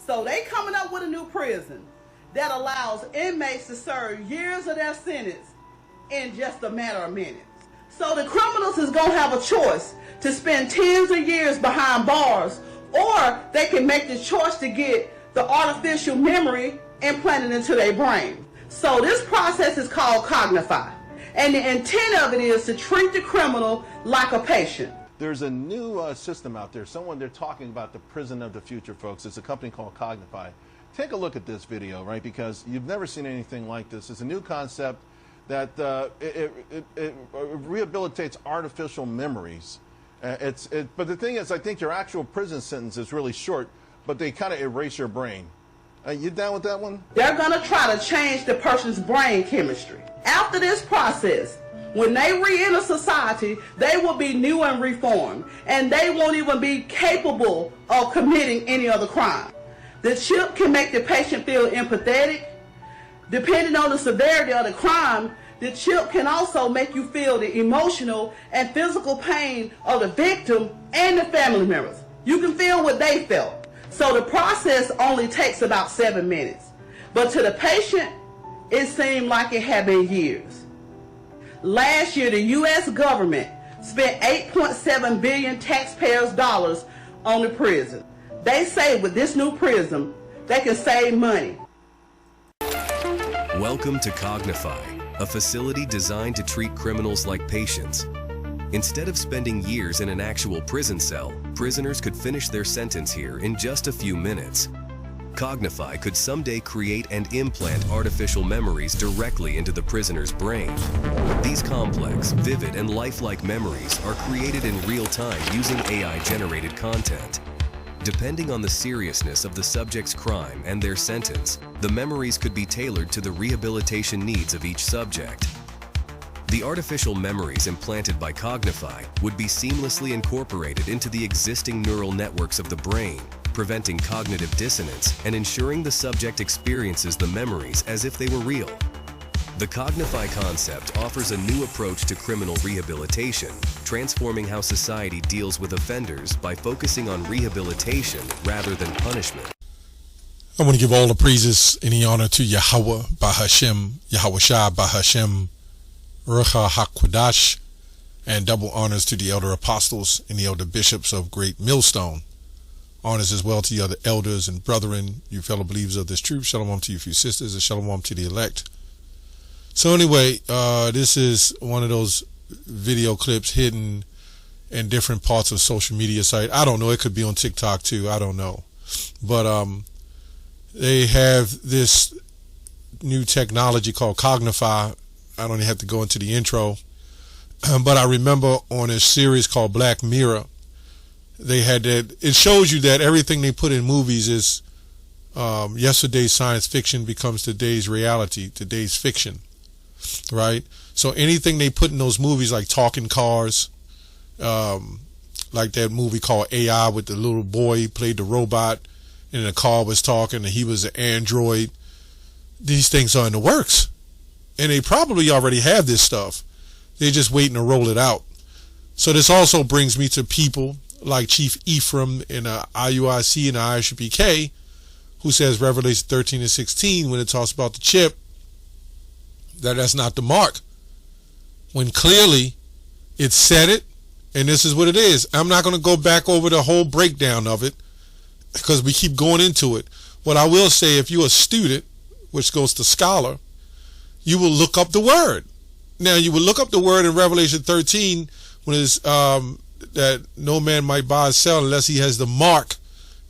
So they coming up with a new prison that allows inmates to serve years of their sentence in just a matter of minutes. So the criminals is going to have a choice to spend tens of years behind bars, or they can make the choice to get the artificial memory implanted into their brain. So this process is called Congnify, and the intent of it is to treat the criminal like a patient. There's a new system out there. They're talking about the prison of the future, folks. It's a company called Congnify. Take a look at this video, right? Because you've never seen anything like this. It's a new concept that it rehabilitates artificial memories. But the thing is, I think your actual prison sentence is really short, but they kind of erase your brain. You down with that one? They're going to try to change the person's brain chemistry. After this process, when they re-enter society, they will be new and reformed, and they won't even be capable of committing any other crime. The chip can make the patient feel empathetic. Depending on the severity of the crime, the chip can also make you feel the emotional and physical pain of the victim and the family members. You can feel what they felt. So the process only takes about 7 minutes. But to the patient, it seemed like it had been years. Last year, the U.S. government spent $8.7 billion taxpayers' dollars on the prison. They say with this new prison, they can save money. Welcome to Congnify, a facility designed to treat criminals like patients. Instead of spending years in an actual prison cell, prisoners could finish their sentence here in just a few minutes. Congnify could someday create and implant artificial memories directly into the prisoner's brain. These complex, vivid, and lifelike memories are created in real time using AI-generated content. Depending on the seriousness of the subject's crime and their sentence, the memories could be tailored to the rehabilitation needs of each subject. The artificial memories implanted by Congnify would be seamlessly incorporated into the existing neural networks of the brain, preventing cognitive dissonance and ensuring the subject experiences the memories as if they were real. The Congnify concept offers a new approach to criminal rehabilitation, transforming how society deals with offenders by focusing on rehabilitation rather than punishment. I want to give all the praises and the honor to Yahweh Bahashem, Yahweh Shah Bahashem, Rucha HaKwadash, and double honors to the elder apostles and the elder bishops of Great Millstone. Honors as well to the other elders and brethren, you fellow believers of this truth. Shalom to you few sisters, and shalom to the elect. So anyway, this is one of those video clips hidden in different parts of social media site. I don't know, it could be on TikTok too, I don't know. But they have this new technology called Congnify. I don't even have to go into the intro. But I remember on a series called Black Mirror, they had that. It shows you that everything they put in movies is yesterday's science fiction becomes today's reality, today's fiction, right? So anything they put in those movies, like talking cars, like that movie called AI with the little boy played the robot and the car was talking and he was an android. These things are in the works, and they probably already have this stuff. They're just waiting to roll it out. So this also brings me to people like Chief Ephraim in IUIC and ISUPK, who says Revelation 13 and 16, when it talks about the chip, that's not the mark. When clearly it said it, and this is what it is. I'm not going to go back over the whole breakdown of it because we keep going into it. What I will say, if you're a student, which goes to scholar, you will look up the word. Now, you will look up the word in Revelation 13 when it's that no man might buy or sell unless he has the mark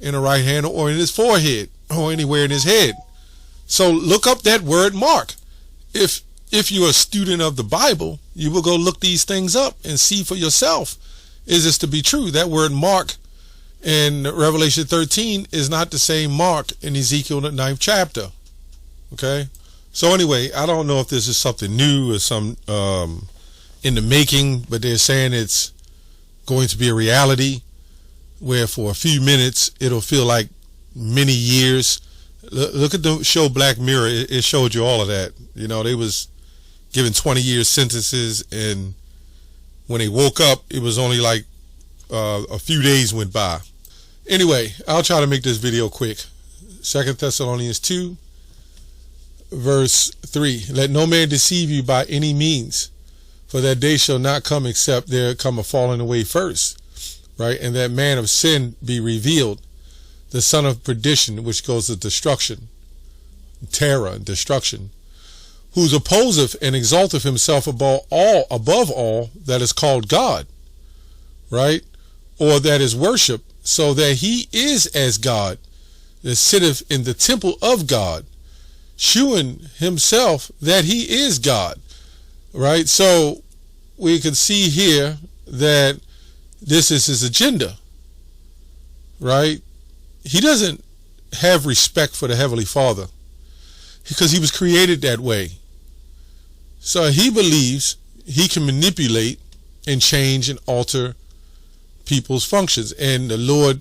in the right hand or in his forehead or anywhere in his head. So look up that word mark. If you're a student of the Bible, you will go look these things up and see for yourself. Is this to be true? That word mark in Revelation 13 is not the same mark in Ezekiel, the 9th chapter. Okay? So anyway, I don't know if this is something new or some in the making, but they're saying it's going to be a reality where for a few minutes it'll feel like many years. Look at the show Black Mirror. It showed you all of that. You know, they was given 20-year sentences, and when they woke up, it was only like a few days went by. Anyway, I'll try to make this video quick. 2 Thessalonians 2, verse 3. Let no man deceive you by any means, for that day shall not come except there come a falling away first, right? And that man of sin be revealed, the son of perdition, which goes to destruction, terror and destruction, whose opposeth and exalteth himself above all that is called God, right? Or that is worship, so that he is as God, that sitteth in the temple of God, shewing himself that he is God, right? So we can see here that this is his agenda, right? He doesn't have respect for the Heavenly Father because he was created that way. So he believes he can manipulate and change and alter people's functions. And the Lord,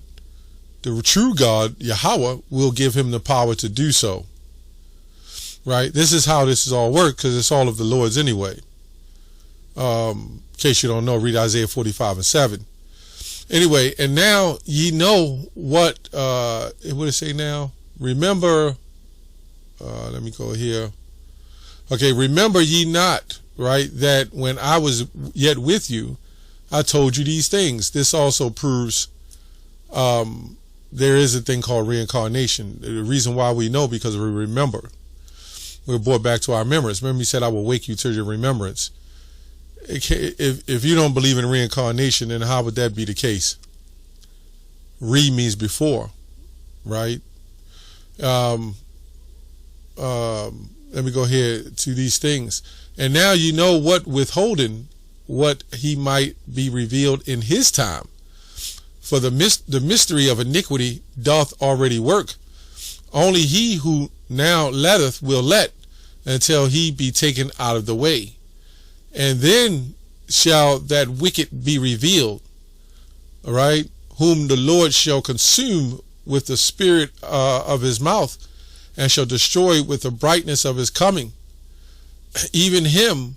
the true God, Yahweh, will give him the power to do so. Right? This is how this is all work, because it's all of the Lord's anyway. In case you don't know, read Isaiah 45:7. Anyway, and now ye know what did it say now? Remember, let me go here. Okay, remember ye not, right, that when I was yet with you, I told you these things. This also proves there is a thing called reincarnation. The reason why we know, because we remember. We're brought back to our remembrance. Remember, he said, I will wake you to your remembrance. If you don't believe in reincarnation, then how would that be the case? Re means before, right? Let me go here to these things. And now you know what withholding, what he might be revealed in his time. For the mystery of iniquity doth already work. Only he who now letteth will let until he be taken out of the way. And then shall that wicked be revealed, all right, whom the Lord shall consume with the spirit of his mouth, and shall destroy with the brightness of his coming. Even him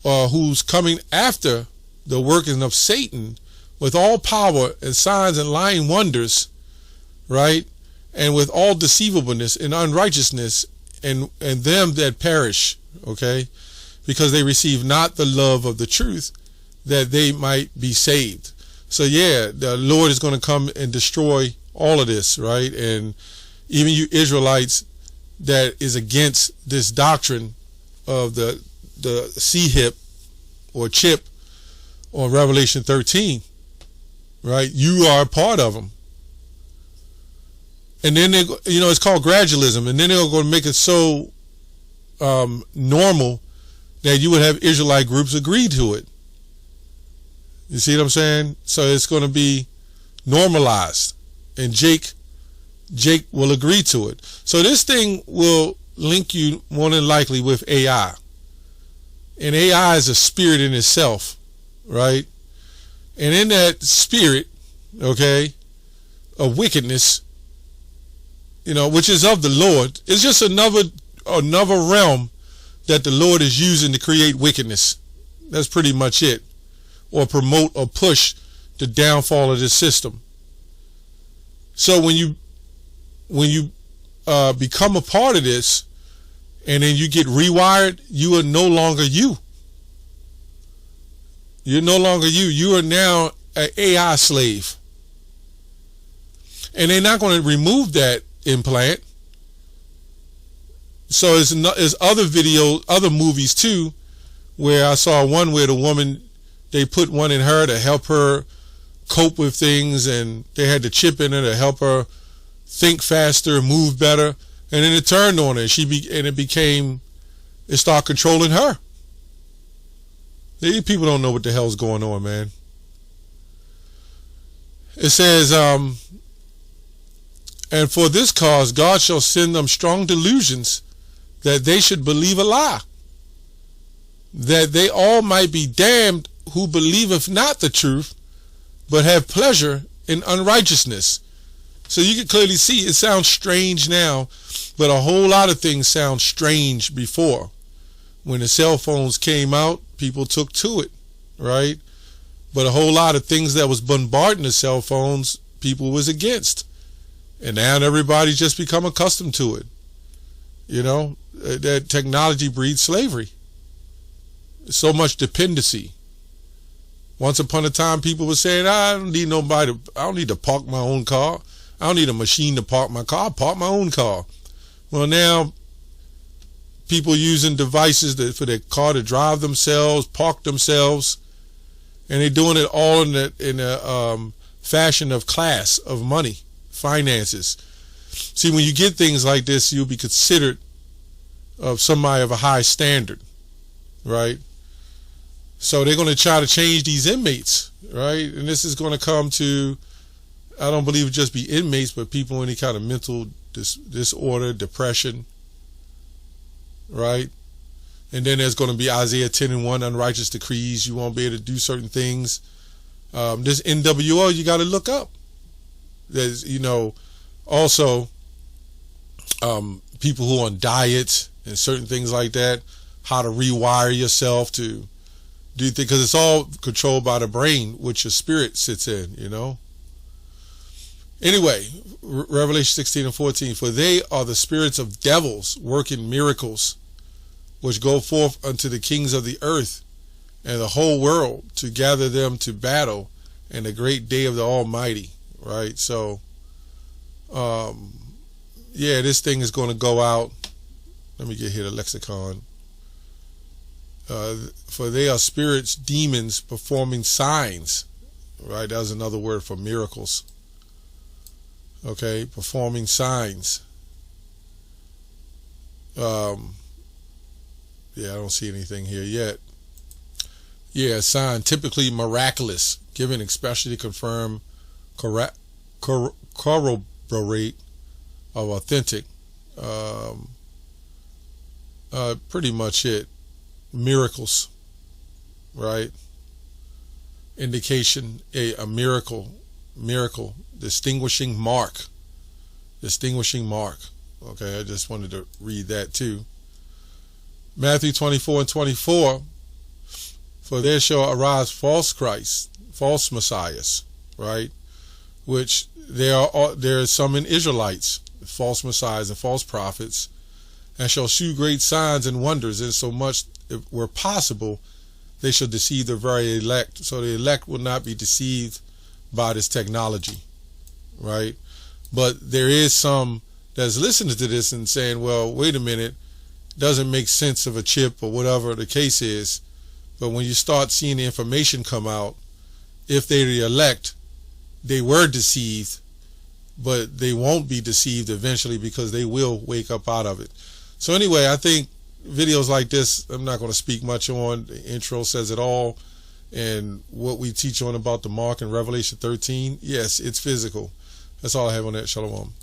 who's coming after the working of Satan with all power and signs and lying wonders, right, and with all deceivableness and unrighteousness, and them that perish, okay, because they receive not the love of the truth, that they might be saved. So yeah, the Lord is going to come and destroy all of this, right? And even you Israelites that is against this doctrine of the Chype or Chype on Revelation 13, right? You are a part of them. And then they, it's called gradualism, and then they're going to make it so normal that you would have Israelite groups agree to it. You see what I'm saying? So it's going to be normalized, and Jake will agree to it. So this thing will link you more than likely with AI. And AI is a spirit in itself, right? And in that spirit, okay, of wickedness, which is of the Lord, it's just another realm that the Lord is using to create wickedness. That's pretty much it. Or promote or push the downfall of this system. So when you become a part of this, and then you get rewired, you are no longer you. You're no longer you. You are now an AI slave. And they're not going to remove that implant. So there's other videos, other movies too, where I saw one where the woman, they put one in her to help her cope with things, and they had the chip in her to help her think faster, move better, and then it turned on her. It started controlling her. These people don't know what the hell's going on, man. It says, and for this cause God shall send them strong delusions, that they should believe a lie, that they all might be damned who believeth not the truth, but have pleasure in unrighteousness. So you can clearly see it sounds strange now, but a whole lot of things sound strange before. When the cell phones came out, people took to it, right? But a whole lot of things that was bombarding the cell phones, people was against. And now everybody's just become accustomed to it. You know, that technology breeds slavery. So much dependency. Once upon a time, people were saying, I don't need nobody, I don't need to park my own car. I don't need a machine to park my car. I park my own car. Well, now people using devices for their car to drive themselves, park themselves, and they're doing it all in a fashion of class, of money, finances. See, when you get things like this, you'll be considered of somebody of a high standard, right? So they're going to try to change these inmates, right? And this is going to come to, I don't believe it just be inmates, but people with any kind of mental disorder, depression, right? And then there's going to be Isaiah 10:1, unrighteous decrees. You won't be able to do certain things. This NWO, you got to look up. There's, you know, also people who are on diets and certain things like that, how to rewire yourself to do things, because it's all controlled by the brain, which your spirit sits in, you know. Anyway, Revelation 16:14, for they are the spirits of devils working miracles, which go forth unto the kings of the earth and the whole world to gather them to battle in the great day of the Almighty, right? So, yeah, this thing is going to go out. Let me get here the lexicon. For they are spirits, demons performing signs, right? That was another word for miracles. Okay, performing signs. Yeah, I don't see anything here yet. Yeah, sign, typically miraculous, given especially to confirm, corroborate of authentic. Pretty much it. Miracles, right? Indication, a miracle, distinguishing mark. Okay, I just wanted to read that too. Matthew 24:24, for there shall arise false Christs, false messiahs, right? Which there are some in Israelites, false messiahs and false prophets, and shall shew great signs and wonders, insomuch, if were possible, they shall deceive the very elect. So the elect will not be deceived by this technology, right? But there is some that's listening to this and saying, well, wait a minute, doesn't make sense of a chip or whatever the case is. But when you start seeing the information come out, if they're the elect, they were deceived, but they won't be deceived eventually because they will wake up out of it. So anyway, I think videos like this, I'm not going to speak much on. The intro says it all. And what we teach on about the mark in Revelation 13, yes, it's physical. That's all I have on that. Shalom.